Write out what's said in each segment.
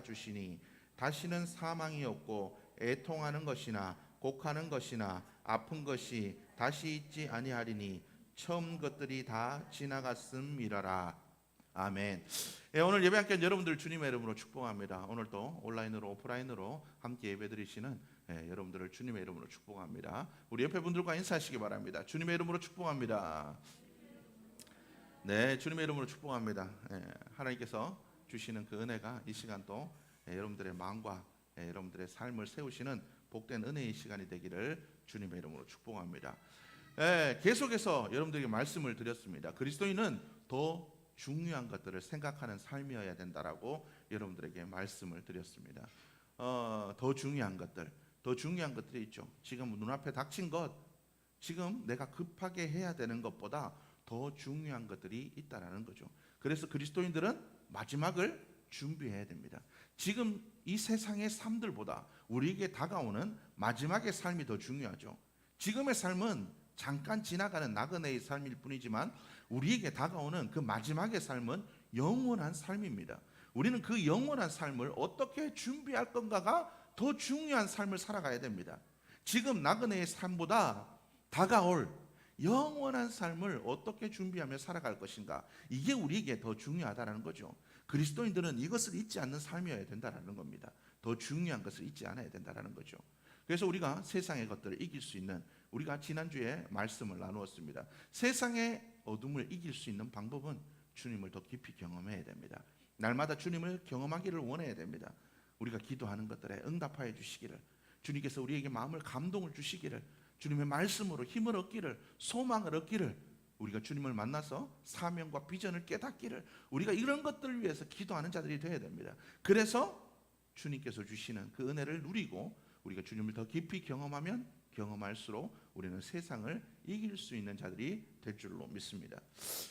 주시니 다시는 사망이 없고 애통하는 것이나 곡하는 것이나 아픈 것이 다시 있지 아니하리니 처음 것들이 다 지나갔음이라라. 아멘. 오늘 예배함께 여러분들 주님의 이름으로 축복합니다. 오늘도 온라인으로 오프라인으로 함께 예배드리시는 여러분들을 주님의 이름으로 축복합니다. 우리 옆에 분들과 인사하시기 바랍니다. 주님의 이름으로 축복합니다. 네, 주님의 이름으로 축복합니다. 하나님께서 주시는 그 은혜가 이 시간도 여러분들의 마음과 여러분들의 삶을 세우시는 복된 은혜의 시간이 되기를 주님의 이름으로 축복합니다. 계속해서 여러분들에게 말씀을 드렸습니다. 그리스도인은 더 중요한 것들을 생각하는 삶이어야 된다라고 여러분들에게 말씀을 드렸습니다. 더 중요한 것들이 있죠. 지금 눈앞에 닥친 것, 지금 내가 급하게 해야 되는 것보다 더 중요한 것들이 있다라는 거죠. 그래서 그리스도인들은 마지막을 준비해야 됩니다. 지금 이 세상의 삶들보다 우리에게 다가오는 마지막의 삶이 더 중요하죠. 지금의 삶은 잠깐 지나가는 나그네의 삶일 뿐이지만 우리에게 다가오는 그 마지막의 삶은 영원한 삶입니다. 우리는 그 영원한 삶을 어떻게 준비할 건가가 더 중요한 삶을 살아가야 됩니다. 지금 나그네의 삶보다 다가올 영원한 삶을 어떻게 준비하며 살아갈 것인가, 이게 우리에게 더 중요하다는 거죠. 그리스도인들은 이것을 잊지 않는 삶이어야 된다는 겁니다. 더 중요한 것을 잊지 않아야 된다는 거죠. 그래서 우리가 세상의 것들을 이길 수 있는, 우리가 지난주에 말씀을 나누었습니다. 세상의 어둠을 이길 수 있는 방법은 주님을 더 깊이 경험해야 됩니다. 날마다 주님을 경험하기를 원해야 됩니다. 우리가 기도하는 것들에 응답하여 주시기를, 주님께서 우리에게 마음을 감동을 주시기를, 주님의 말씀으로 힘을 얻기를, 소망을 얻기를, 우리가 주님을 만나서 사명과 비전을 깨닫기를, 우리가 이런 것들을 위해서 기도하는 자들이 되어야 됩니다. 그래서 주님께서 주시는 그 은혜를 누리고 우리가 주님을 더 깊이 경험하면 경험할수록 우리는 세상을 이길 수 있는 자들이 될 줄로 믿습니다.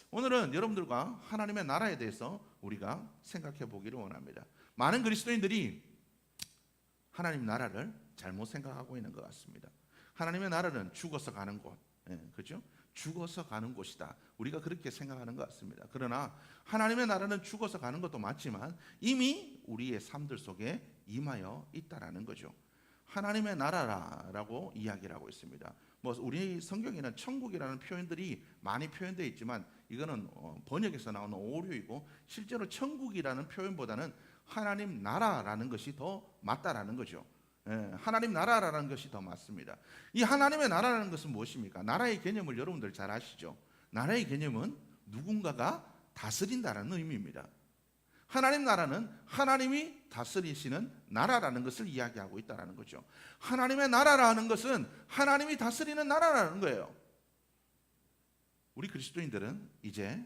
오늘은 여러분들과 하나님의 나라에 대해서 우리가 생각해 보기를 원합니다. 많은 그리스도인들이 하나님 나라를 잘못 생각하고 있는 것 같습니다. 하나님의 나라는 죽어서 가는 곳, 그죠? 죽어서 가는 곳이다. 우리가 그렇게 생각하는 것 같습니다. 그러나 하나님의 나라는 죽어서 가는 것도 맞지만 이미 우리의 삶들 속에 임하여 있다라는 거죠. 하나님의 나라라고 이야기를 하고 있습니다. 우리 성경에는 천국이라는 표현들이 많이 표현되어 있지만 이거는 번역에서 나오는 오류이고, 실제로 천국이라는 표현보다는 하나님 나라라는 것이 더 맞다라는 거죠. 하나님 나라라는 것이 더 맞습니다. 이 하나님의 나라라는 것은 무엇입니까? 나라의 개념을 여러분들 잘 아시죠? 나라의 개념은 누군가가 다스린다는 의미입니다. 하나님 나라는 하나님이 다스리시는 나라라는 것을 이야기하고 있다는 거죠. 하나님의 나라라는 것은 하나님이 다스리는 나라라는 거예요. 우리 그리스도인들은 이제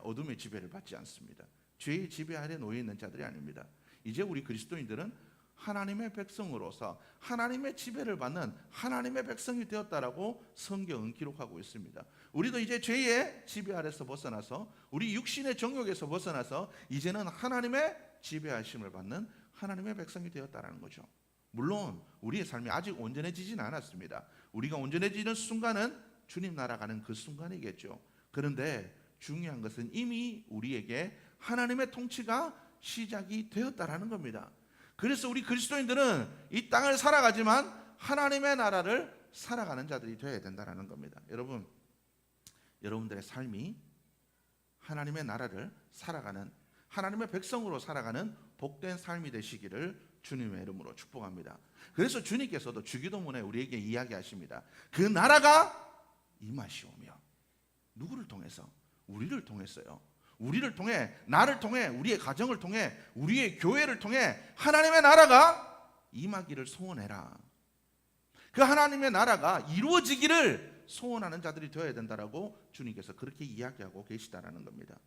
어둠의 지배를 받지 않습니다. 죄의 지배 아래 놓여 있는 자들이 아닙니다. 이제 우리 그리스도인들은 하나님의 백성으로서 하나님의 지배를 받는 하나님의 백성이 되었다라고 성경은 기록하고 있습니다. 우리도 이제 죄의 지배 아래서 벗어나서, 우리 육신의 정욕에서 벗어나서 이제는 하나님의 지배하심을 받는 하나님의 백성이 되었다라는 거죠. 물론 우리의 삶이 아직 온전해지진 않았습니다. 우리가 온전해지는 순간은 주님 나라 가는 그 순간이겠죠. 그런데 중요한 것은 이미 우리에게 하나님의 통치가 시작이 되었다라는 겁니다. 그래서 우리 그리스도인들은 이 땅을 살아가지만 하나님의 나라를 살아가는 자들이 되어야 된다는 겁니다. 여러분, 여러분들의 삶이 하나님의 나라를 살아가는, 하나님의 백성으로 살아가는 복된 삶이 되시기를 주님의 이름으로 축복합니다. 그래서 주님께서도 주기도문에 우리에게 이야기하십니다. 그 나라가 임하시오며. 누구를 통해서? 우리를 통했어요. 우리를 통해, 나를 통해, 우리의 가정을 통해, 우리의 교회를 통해 하나님의 나라가 임하기를 소원해라. 그 하나님의 나라가 이루어지기를 소원하는 자들이 되어야 된다라고 주님께서 그렇게 이야기하고 계시다라는 겁니다.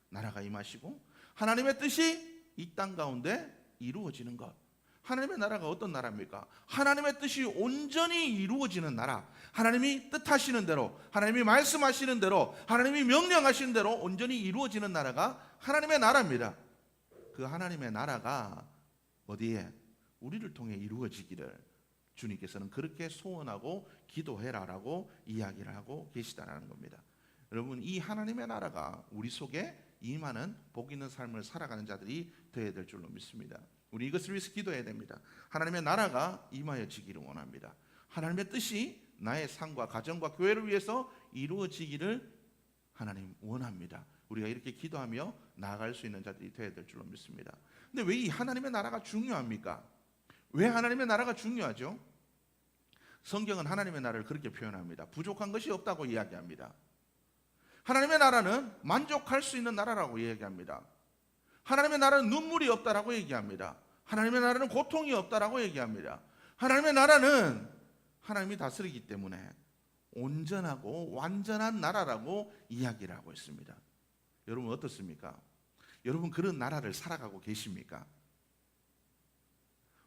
나라가 임하시고 하나님의 뜻이 이 땅 가운데 이루어지는 것. 하나님의 나라가 어떤 나라입니까? 하나님의 뜻이 온전히 이루어지는 나라. 하나님이 뜻하시는 대로, 하나님이 말씀하시는 대로, 하나님이 명령하시는 대로 온전히 이루어지는 나라가 하나님의 나라입니다. 그 하나님의 나라가 어디에? 우리를 통해 이루어지기를 주님께서는 그렇게 소원하고 기도해라라고 이야기를 하고 계시다라는 겁니다. 여러분, 이 하나님의 나라가 우리 속에 임하는 복 있는 삶을 살아가는 자들이 되어야 될 줄로 믿습니다. 우리 이것을 위해서 기도해야 됩니다. 하나님의 나라가 임하여지기를 원합니다. 하나님의 뜻이 나의 삶과 가정과 교회를 위해서 이루어지기를 하나님 원합니다. 우리가 이렇게 기도하며 나아갈 수 있는 자들이 되어야 될 줄로 믿습니다. 근데 왜 이 하나님의 나라가 중요합니까? 왜 하나님의 나라가 중요하죠? 성경은 하나님의 나라를 그렇게 표현합니다. 부족한 것이 없다고 이야기합니다. 하나님의 나라는 만족할 수 있는 나라라고 이야기합니다. 하나님의 나라는 눈물이 없다라고 얘기합니다. 하나님의 나라는 고통이 없다라고 얘기합니다. 하나님의 나라는 하나님이 다스리기 때문에 온전하고 완전한 나라라고 이야기를 하고 있습니다. 여러분 어떻습니까? 여러분 그런 나라를 살아가고 계십니까?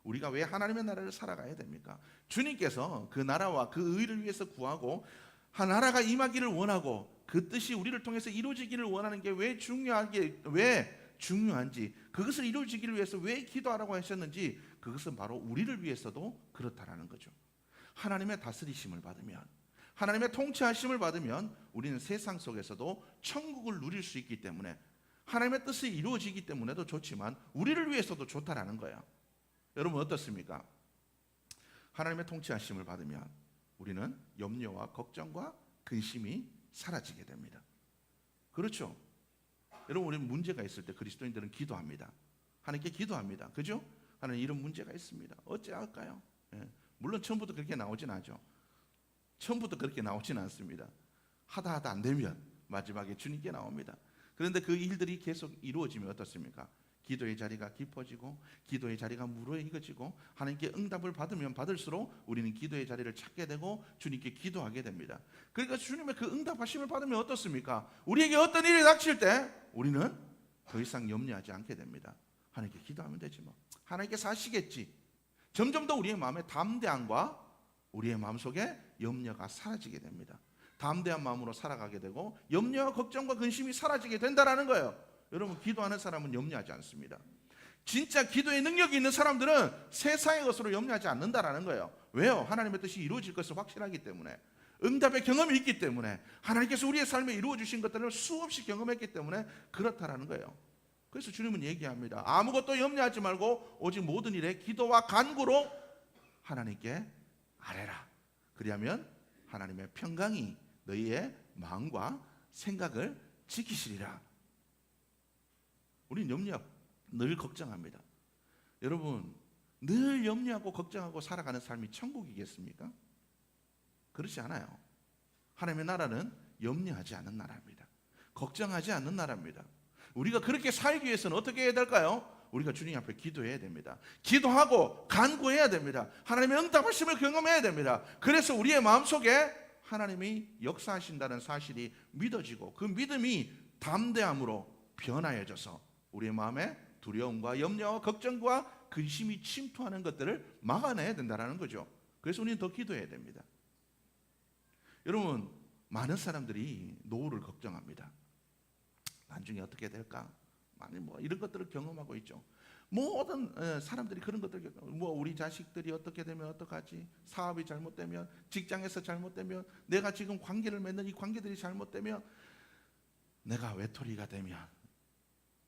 우리가 왜 하나님의 나라를 살아가야 됩니까? 주님께서 그 나라와 그 의를 위해서 구하고 한 나라가 임하기를 원하고 그 뜻이 우리를 통해서 이루어지기를 원하는 게 왜 중요한지, 그것을 이루어지기를 위해서 왜 기도하라고 하셨는지, 그것은 바로 우리를 위해서도 그렇다라는 거죠. 하나님의 다스리심을 받으면, 하나님의 통치하심을 받으면 우리는 세상 속에서도 천국을 누릴 수 있기 때문에, 하나님의 뜻이 이루어지기 때문에도 좋지만 우리를 위해서도 좋다라는 거예요. 여러분 어떻습니까? 하나님의 통치하심을 받으면 우리는 염려와 걱정과 근심이 사라지게 됩니다. 그렇죠? 여러분 우리는 문제가 있을 때 그리스도인들은 기도합니다. 하나님께 기도합니다. 그죠? 하나님 이런 문제가 있습니다. 어찌할까요? 물론 처음부터 그렇게 나오진 않죠. 처음부터 그렇게 나오진 않습니다. 하다 안 되면 마지막에 주님께 나옵니다. 그런데 그 일들이 계속 이루어지면 어떻습니까? 기도의 자리가 깊어지고 기도의 자리가 무르익어지고 하나님께 응답을 받으면 받을수록 우리는 기도의 자리를 찾게 되고 주님께 기도하게 됩니다. 그러니까 주님의 그 응답하심을 받으면 어떻습니까? 우리에게 어떤 일이 닥칠 때 우리는 더 이상 염려하지 않게 됩니다. 하나님께 기도하면 되지 뭐. 하나님께서 하시겠지. 점점 더 우리의 마음에 담대함과 우리의 마음속에 염려가 사라지게 됩니다. 담대한 마음으로 살아가게 되고 염려와 걱정과 근심이 사라지게 된다라는 거예요. 여러분 기도하는 사람은 염려하지 않습니다. 진짜 기도의 능력이 있는 사람들은 세상의 것으로 염려하지 않는다라는 거예요. 왜요? 하나님의 뜻이 이루어질 것을 확실하기 때문에, 응답의 경험이 있기 때문에, 하나님께서 우리의 삶에 이루어 주신 것들을 수없이 경험했기 때문에 그렇다라는 거예요. 그래서 주님은 얘기합니다. 아무것도 염려하지 말고 오직 모든 일에 기도와 간구로 하나님께 아뢰라. 그리하면 하나님의 평강이 너희의 마음과 생각을 지키시리라. 우리는 늘 걱정합니다. 여러분 늘 염려하고 걱정하고 살아가는 삶이 천국이겠습니까? 그렇지 않아요. 하나님의 나라는 염려하지 않는 나라입니다. 걱정하지 않는 나라입니다. 우리가 그렇게 살기 위해서는 어떻게 해야 될까요? 우리가 주님 앞에 기도해야 됩니다. 기도하고 간구해야 됩니다. 하나님의 응답하심을 경험해야 됩니다. 그래서 우리의 마음속에 하나님이 역사하신다는 사실이 믿어지고 그 믿음이 담대함으로 변화해져서 우리의 마음에 두려움과 염려와 걱정과 근심이 침투하는 것들을 막아내야 된다는 거죠. 그래서 우리는 더 기도해야 됩니다. 여러분 많은 사람들이 노후를 걱정합니다. 나중에 어떻게 될까? 많이 이런 것들을 경험하고 있죠. 모든 사람들이 그런 것들, 우리 자식들이 어떻게 되면 어떡하지? 사업이 잘못되면, 직장에서 잘못되면, 내가 지금 관계를 맺는 이 관계들이 잘못되면, 내가 외톨이가 되면,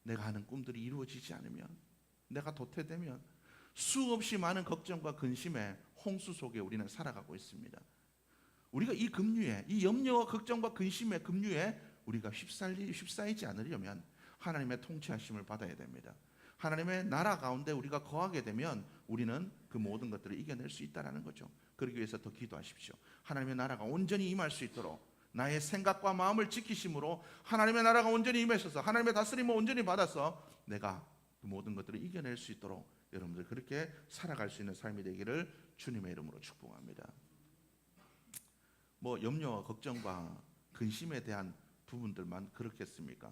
내가 하는 꿈들이 이루어지지 않으면, 내가 도태되면, 수없이 많은 걱정과 근심의 홍수 속에 우리는 살아가고 있습니다. 우리가 이 급류에, 이 염려와 걱정과 근심의 급류에 우리가 휩싸이지 않으려면 하나님의 통치하심을 받아야 됩니다. 하나님의 나라 가운데 우리가 거하게 되면 우리는 그 모든 것들을 이겨낼 수 있다는 거죠. 그러기 위해서 더 기도하십시오. 하나님의 나라가 온전히 임할 수 있도록 나의 생각과 마음을 지키심으로 하나님의 나라가 온전히 임하셔서 하나님의 다스림을 온전히 받아서 내가 그 모든 것들을 이겨낼 수 있도록 여러분들 그렇게 살아갈 수 있는 삶이 되기를 주님의 이름으로 축복합니다. 염려와 걱정과 근심에 대한 부분들만 그렇겠습니까?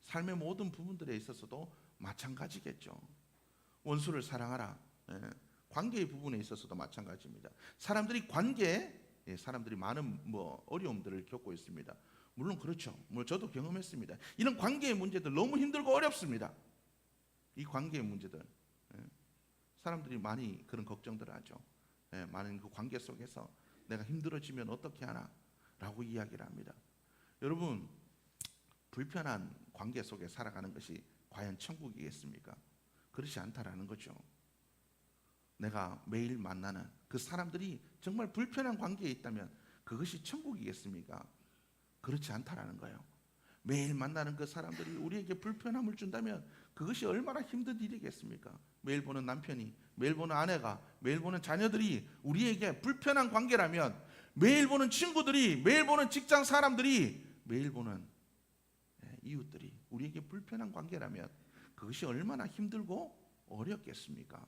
삶의 모든 부분들에 있어서도 마찬가지겠죠. 원수를 사랑하라. 관계의 부분에 있어서도 마찬가지입니다. 사람들이 많은 어려움들을 겪고 있습니다. 물론 그렇죠. 저도 경험했습니다. 이런 관계의 문제들 너무 힘들고 어렵습니다. 이 관계의 문제들 사람들이 많이 그런 걱정들을 하죠. 많은 그 관계 속에서 내가 힘들어지면 어떻게 하나 라고 이야기를 합니다. 여러분 불편한 관계 속에 살아가는 것이 과연 천국이겠습니까? 그렇지 않다라는 거죠. 내가 매일 만나는 그 사람들이 정말 불편한 관계에 있다면 그것이 천국이겠습니까? 그렇지 않다라는 거예요. 매일 만나는 그 사람들이 우리에게 불편함을 준다면 그것이 얼마나 힘든 일이겠습니까? 매일 보는 남편이, 매일 보는 아내가, 매일 보는 자녀들이 우리에게 불편한 관계라면, 매일 보는 친구들이, 매일 보는 직장 사람들이, 매일 보는 이웃들이 우리에게 불편한 관계라면 그것이 얼마나 힘들고 어렵겠습니까?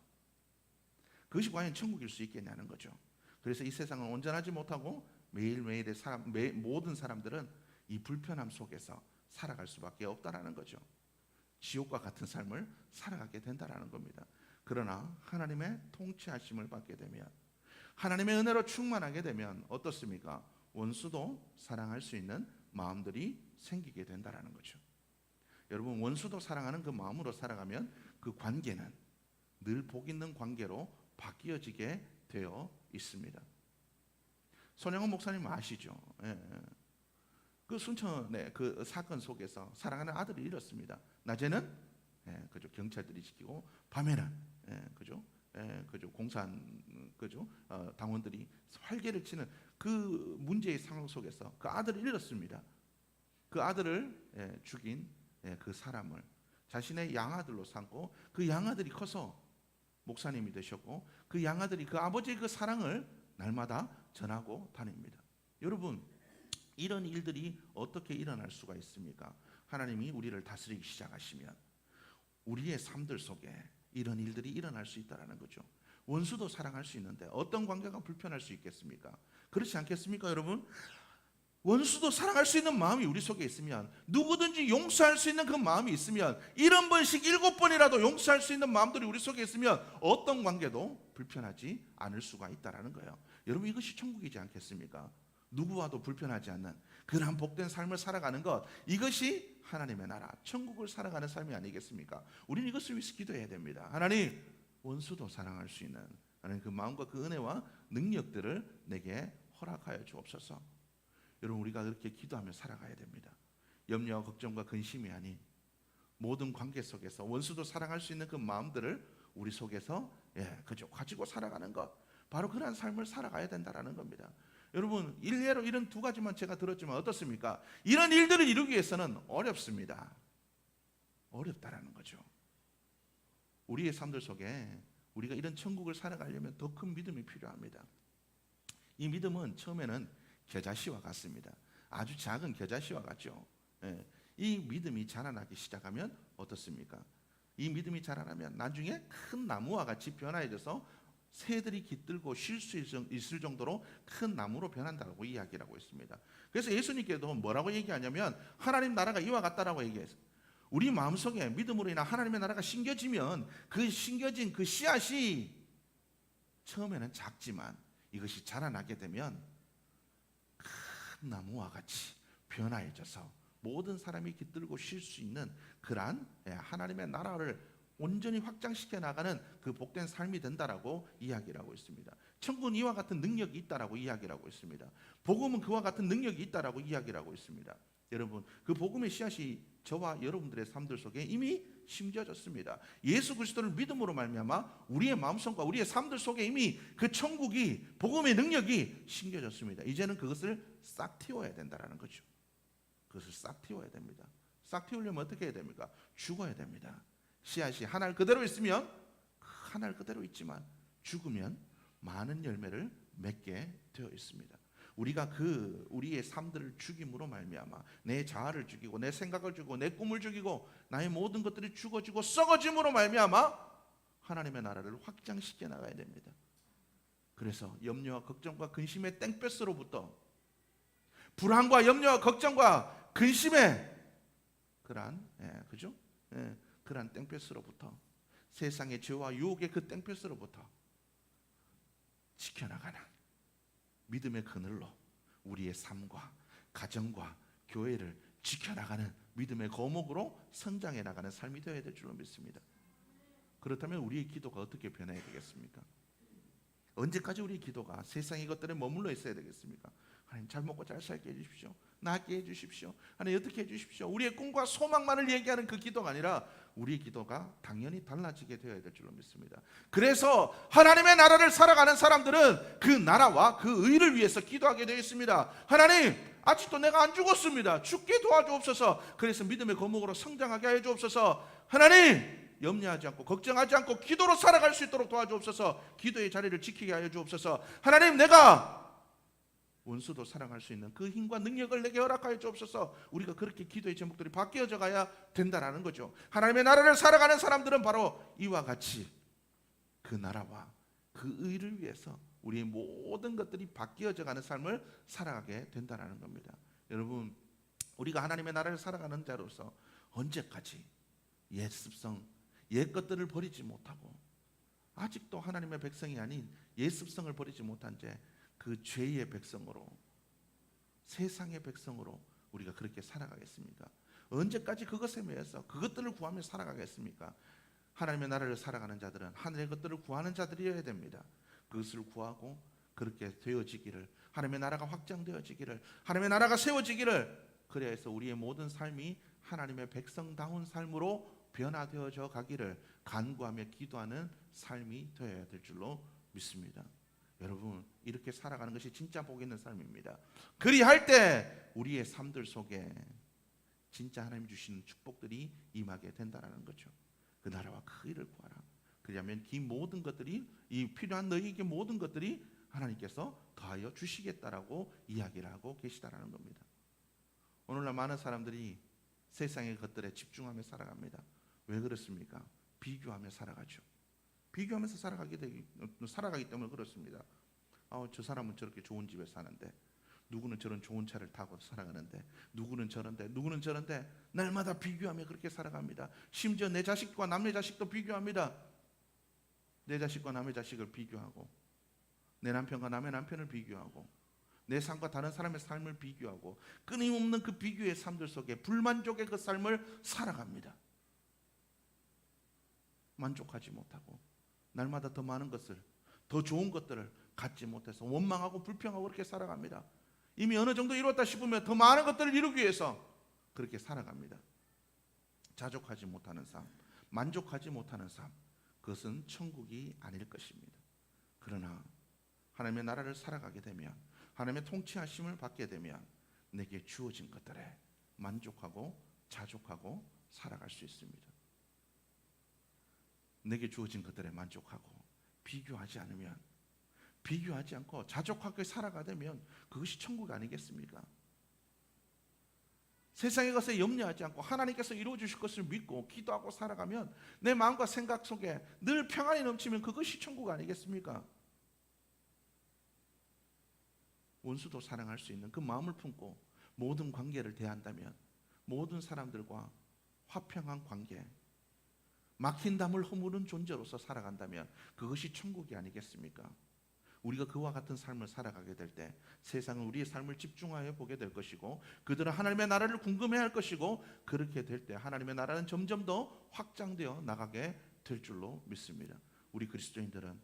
그것이 과연 천국일 수 있겠냐는 거죠. 그래서 이 세상은 온전하지 못하고 매일매일의 모든 사람들은 이 불편함 속에서 살아갈 수밖에 없다라는 거죠. 지옥과 같은 삶을 살아가게 된다라는 겁니다. 그러나 하나님의 통치하심을 받게 되면, 하나님의 은혜로 충만하게 되면 어떻습니까? 원수도 사랑할 수 있는 마음들이 생기게 된다라는 거죠. 여러분, 원수도 사랑하는 그 마음으로 살아가면 그 관계는 늘 복 있는 관계로 바뀌어지게 되어 있습니다. 손영원 목사님 아시죠? 그 순천의 그 사건 속에서 사랑하는 아들을 잃었습니다. 낮에는 그죠, 경찰들이 지키고, 밤에는 그죠, 공산 그죠, 당원들이 활개를 치는 그 문제의 상황 속에서 그 아들을 잃었습니다. 그 아들을 죽인 그 사람을 자신의 양아들로 삼고, 그 양아들이 커서 목사님이 되셨고, 그 양아들이 그 아버지의 그 사랑을 날마다 전하고 다닙니다. 여러분, 이런 일들이 어떻게 일어날 수가 있습니까? 하나님이 우리를 다스리기 시작하시면 우리의 삶들 속에 이런 일들이 일어날 수 있다는 거죠. 원수도 사랑할 수 있는데 어떤 관계가 불편할 수 있겠습니까? 그렇지 않겠습니까, 여러분? 원수도 사랑할 수 있는 마음이 우리 속에 있으면, 누구든지 용서할 수 있는 그 마음이 있으면, 70번씩 7번이라도 용서할 수 있는 마음들이 우리 속에 있으면 어떤 관계도 불편하지 않을 수가 있다는 거예요. 여러분, 이것이 천국이지 않겠습니까? 누구와도 불편하지 않는 그러한 복된 삶을 살아가는 것, 이것이 하나님의 나라, 천국을 살아가는 삶이 아니겠습니까? 우리는 이것을 위해서 기도해야 됩니다. 하나님, 원수도 사랑할 수 있는 하나님 그 마음과 그 은혜와 능력들을 내게 허락하여 주옵소서. 여러분, 우리가 그렇게 기도하며 살아가야 됩니다. 염려와 걱정과 근심이 아닌 모든 관계 속에서 원수도 사랑할 수 있는 그 마음들을 우리 속에서 그저 가지고 살아가는 것, 바로 그런 삶을 살아가야 된다는 겁니다. 여러분, 일례로 이런 두 가지만 제가 들었지만 어떻습니까? 이런 일들을 이루기 위해서는 어렵습니다. 어렵다라는 거죠. 우리의 삶들 속에 우리가 이런 천국을 살아가려면 더 큰 믿음이 필요합니다. 이 믿음은 처음에는 겨자씨와 같습니다. 아주 작은 겨자씨와 같죠. 이 믿음이 자라나기 시작하면 어떻습니까? 이 믿음이 자라나면 나중에 큰 나무와 같이 변화해져서 새들이 깃들고 쉴 수 있을 정도로 큰 나무로 변한다고 이야기하고 있습니다. 그래서 예수님께도 뭐라고 얘기하냐면 하나님 나라가 이와 같다라고 얘기했어요. 우리 마음속에 믿음으로 인한 하나님의 나라가 심겨지면 그 심겨진 그 씨앗이 처음에는 작지만 이것이 자라나게 되면 큰 나무와 같이 변화해져서 모든 사람이 깃들고 쉴 수 있는 그러한 하나님의 나라를 온전히 확장시켜 나가는 그 복된 삶이 된다라고 이야기를 하고 있습니다. 천국은 이와 같은 능력이 있다라고 이야기를 하고 있습니다. 복음은 그와 같은 능력이 있다라고 이야기를 하고 있습니다. 여러분, 그 복음의 씨앗이 저와 여러분들의 삶들 속에 이미 심겨졌습니다. 예수 그리스도를 믿음으로 말미암아 우리의 마음속과 우리의 삶들 속에 이미 그 천국이, 복음의 능력이 심겨졌습니다. 이제는 그것을 싹 틔워야 된다는 거죠. 그것을 싹 틔워야 됩니다. 싹 틔우려면 어떻게 해야 됩니까? 죽어야 됩니다. 씨앗이 하나를 그대로 있으면 하나를 그대로 있지만 죽으면 많은 열매를 맺게 되어 있습니다. 우리가 우리의 삶들을 죽임으로 말미암아 내 자아를 죽이고 내 생각을 죽이고 내 꿈을 죽이고 나의 모든 것들이 죽어지고 썩어짐으로 말미암아 하나님의 나라를 확장시켜 나가야 됩니다. 그래서 염려와 걱정과 근심의 땡볕으로부터, 불안과 염려와 걱정과 근심의 그러한 그죠? 그러한 땡볕으로부터, 세상의 죄와 유혹의 그 땡볕으로부터 지켜나가는 믿음의 그늘로 우리의 삶과 가정과 교회를 지켜나가는 믿음의 거목으로 성장해 나가는 삶이 되어야 될 줄로 믿습니다. 그렇다면 우리의 기도가 어떻게 변해야 되겠습니까? 언제까지 우리 기도가 세상의 것들에 머물러 있어야 되겠습니까? 하나님, 잘 먹고 잘 살게 해주십시오. 낫게 해주십시오. 하나님, 어떻게 해주십시오. 우리의 꿈과 소망만을 얘기하는 그 기도가 아니라 우리의 기도가 당연히 달라지게 되어야 될 줄로 믿습니다. 그래서 하나님의 나라를 살아가는 사람들은 그 나라와 그 의를 위해서 기도하게 되어 있습니다. 하나님, 아직도 내가 안 죽었습니다. 죽게 도와주옵소서. 그래서 믿음의 거목으로 성장하게 하여 주옵소서. 하나님, 염려하지 않고 걱정하지 않고 기도로 살아갈 수 있도록 도와주옵소서. 기도의 자리를 지키게 하여 주옵소서. 하나님, 내가 원수도 사랑할 수 있는 그 힘과 능력을 내게 허락하여 주옵소서. 우리가 그렇게 기도의 제목들이 바뀌어져 가야 된다라는 거죠. 하나님의 나라를 살아가는 사람들은 바로 이와 같이 그 나라와 그 의를 위해서 우리의 모든 것들이 바뀌어져 가는 삶을 살아가게 된다라는 겁니다. 여러분, 우리가 하나님의 나라를 살아가는 자로서 언제까지 옛 습성, 옛 것들을 버리지 못하고 아직도 하나님의 백성이 아닌 옛 습성을 버리지 못한 채 그 죄의 백성으로, 세상의 백성으로 우리가 그렇게 살아가겠습니까? 언제까지 그것에 매여서 그것들을 구하며 살아가겠습니까? 하나님의 나라를 살아가는 자들은 하늘의 것들을 구하는 자들이어야 됩니다. 그것을 구하고 그렇게 되어지기를, 하나님의 나라가 확장되어지기를, 하나님의 나라가 세워지기를, 그래야 해서 우리의 모든 삶이 하나님의 백성다운 삶으로 변화되어져 가기를 간구하며 기도하는 삶이 되어야 될 줄로 믿습니다. 여러분, 이렇게 살아가는 것이 진짜 복 있는 삶입니다. 그리할 때 우리의 삶들 속에 진짜 하나님 주시는 축복들이 임하게 된다는 거죠. 그 나라와 그 일을 구하라. 그러면 이 모든 것들이, 이 필요한 너희에게 모든 것들이 하나님께서 더하여 주시겠다라고 이야기를 하고 계시다라는 겁니다. 오늘날 많은 사람들이 세상의 것들에 집중하며 살아갑니다. 왜 그렇습니까? 비교하며 살아가죠. 비교하면서 살아가기 때문에 그렇습니다. 저 사람은 저렇게 좋은 집에 사는데, 누구는 저런 좋은 차를 타고 살아가는데, 누구는 저런데, 누구는 저런데, 날마다 비교하며 그렇게 살아갑니다. 심지어 내 자식과 남의 자식도 비교합니다. 내 자식과 남의 자식을 비교하고, 내 남편과 남의 남편을 비교하고, 내 삶과 다른 사람의 삶을 비교하고, 끊임없는 그 비교의 삶들 속에 불만족의 그 삶을 살아갑니다. 만족하지 못하고 날마다 더 많은 것을, 더 좋은 것들을 갖지 못해서 원망하고 불평하고 그렇게 살아갑니다. 이미 어느 정도 이뤘다 싶으면 더 많은 것들을 이루기 위해서 그렇게 살아갑니다. 자족하지 못하는 삶, 만족하지 못하는 삶, 그것은 천국이 아닐 것입니다. 그러나 하나님의 나라를 살아가게 되면, 하나님의 통치하심을 받게 되면 내게 주어진 것들에 만족하고 자족하고 살아갈 수 있습니다. 내게 주어진 것들에 만족하고 비교하지 않으면, 비교하지 않고 자족하게 살아가되면 그것이 천국 아니겠습니까? 세상의 것에 염려하지 않고 하나님께서 이루어 주실 것을 믿고 기도하고 살아가면 내 마음과 생각 속에 늘 평안이 넘치면 그것이 천국 아니겠습니까? 원수도 사랑할 수 있는 그 마음을 품고 모든 관계를 대한다면, 모든 사람들과 화평한 관계, 막힌 담을 허무는 존재로서 살아간다면 그것이 천국이 아니겠습니까? 우리가 그와 같은 삶을 살아가게 될 때 세상은 우리의 삶을 집중하여 보게 될 것이고, 그들은 하나님의 나라를 궁금해할 것이고, 그렇게 될 때 하나님의 나라는 점점 더 확장되어 나가게 될 줄로 믿습니다. 우리 그리스도인들은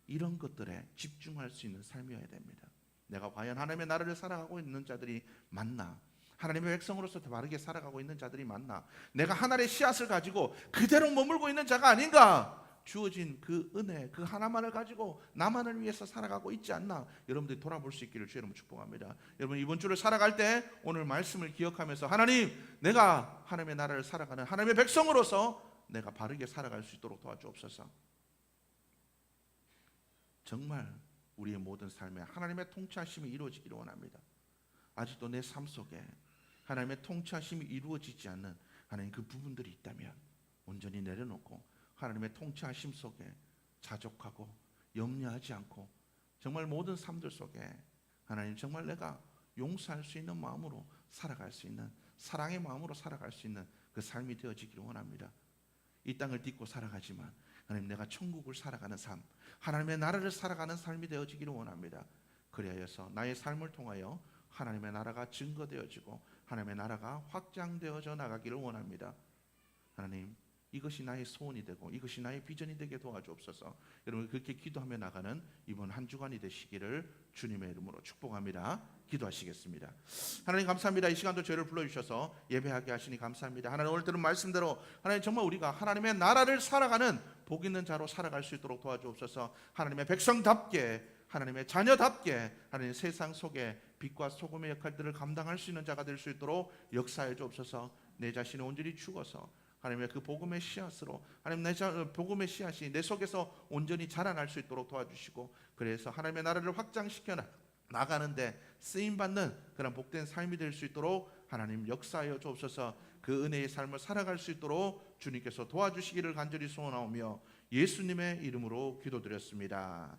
이런 것들에 집중할 수 있는 삶이어야 됩니다. 내가 과연 하나님의 나라를 살아가고 있는 자들이 맞나? 하나님의 백성으로서 바르게 살아가고 있는 자들이 맞나? 내가 하나님의 씨앗을 가지고 그대로 머물고 있는 자가 아닌가? 주어진 그 은혜, 그 하나만을 가지고 나만을 위해서 살아가고 있지 않나? 여러분들이 돌아볼 수 있기를 주의 이름으로 축복합니다. 여러분, 이번 주를 살아갈 때 오늘 말씀을 기억하면서, 하나님, 내가 하나님의 나라를 살아가는 하나님의 백성으로서 내가 바르게 살아갈 수 있도록 도와주옵소서. 정말 우리의 모든 삶에 하나님의 통치하심이 이루어지기를 원합니다. 아직도 내 삶 속에 하나님의 통치하심이 이루어지지 않는 하나님 그 부분들이 있다면 온전히 내려놓고 하나님의 통치하심 속에 자족하고 염려하지 않고 정말 모든 삶들 속에 하나님, 정말 내가 용서할 수 있는 마음으로 살아갈 수 있는, 사랑의 마음으로 살아갈 수 있는 그 삶이 되어지기를 원합니다. 이 땅을 딛고 살아가지만 하나님, 내가 천국을 살아가는 삶, 하나님의 나라를 살아가는 삶이 되어지기를 원합니다. 그리하여서 나의 삶을 통하여 하나님의 나라가 증거되어지고 하나님의 나라가 확장되어져 나가기를 원합니다. 하나님, 이것이 나의 소원이 되고 이것이 나의 비전이 되게 도와주옵소서. 여러분 그렇게 기도하며 나가는 이번 한 주간이 되시기를 주님의 이름으로 축복합니다. 기도하시겠습니다. 하나님 감사합니다. 이 시간도 저희를 불러주셔서 예배하게 하시니 감사합니다. 하나님 오늘 들은 말씀대로 하나님 정말 우리가 하나님의 나라를 살아가는 복 있는 자로 살아갈 수 있도록 도와주옵소서. 하나님의 백성답게 하나님의 자녀답게 하나님 세상 속에 빛과 소금의 역할들을 감당할 수 있는 자가 될 수 있도록 역사해 주옵소서. 내 자신을 온전히 죽어서 하나님의 그 복음의 씨앗으로 하나님 복음의 씨앗이 내 속에서 온전히 자라날 수 있도록 도와주시고 그래서 하나님의 나라를 확장시켜 나가는데 쓰임받는 그런 복된 삶이 될 수 있도록 하나님 역사하여 주옵소서. 그 은혜의 삶을 살아갈 수 있도록 주님께서 도와주시기를 간절히 소원하오며 예수님의 이름으로 기도드렸습니다.